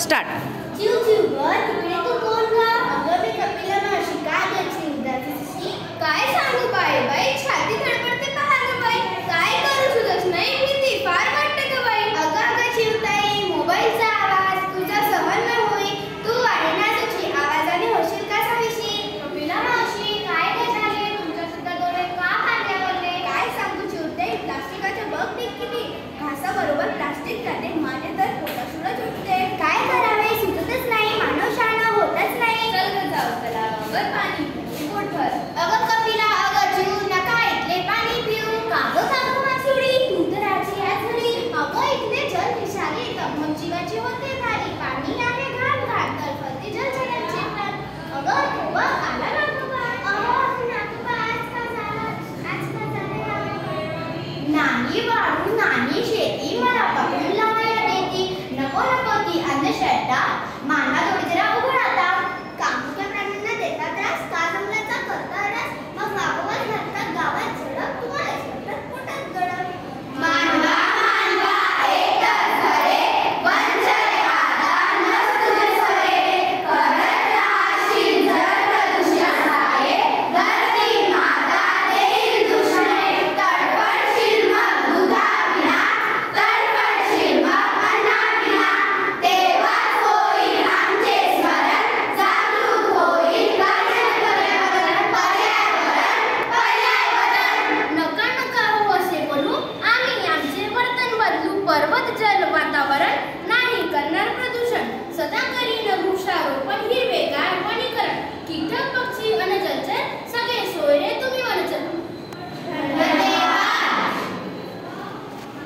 Start. चिव चिव ग तिकडे तू कोण ग? अगं मी कपिला मावशी. काय ग चिवदाची? काय सांगू बाई बाई छाती धडपडते पहा ग बाई. काय करू सुद्धाच नाही भीती फार वाटते ग बाई. अगं अगं चिवताई मोबाईलचा आवाज तुझा सहन न होई. तू आहे ना तुझी आवाजाने होशील का सावीशी? कपिला मावशी काय ग झाले? तुमच्या सुद्धा डोळे का पांढरे पडले? काय सांगू चिवताई प्लास्टिकाचे बघ किती घासाबरोबर प्लास्टिक जाते माझे तर पोटासुद्धा सुटते. काय करावे सुचतच नाही. मानव शहाणा होतच नाही. चल ग जाऊ तलावावर पाणी पोट भर. अगं कपिला अगं जीव नका इथले पाणी पिऊ. कागं कागं मासुडी तू तर आजी आजरी. अगं इथले जल विषारी मग जीवाची होते भारी. पाणी आहे घाण घाण तळफळते जलचरांचे प्राण. अगं तेव्हा आला नागोबा. अहो नागोबा आज का झाला नानी वाढू नानी शेती मला पकडून लावायला देती. नको नको ती अंधश्रद्धा माना थोडी जरा उघड आता. कामुक्या प्राण्यांना देता त्रास का जंगलाचा करता त्रास. मग वागोवाच घालतात गावात झडप तुम्हाला झडप पोटात गडप. मानवा मानवा एक तर खरे वंचने आधार नसतुरे सरे. करत राहशील जर प्रदूषण आहे धरती माता देईल दूषणे. तडफडशील मग दुधाविना तडफडशील मग अन्नाविना. तेव्हाच होईल आमचे स्मरण जागृत होईल गर्जन पर्यावरण पर्यावरण पर्यावरण. नका नका हो असे बोलू. आम्ही आमचे वर्तन बदलू. पर्वत जल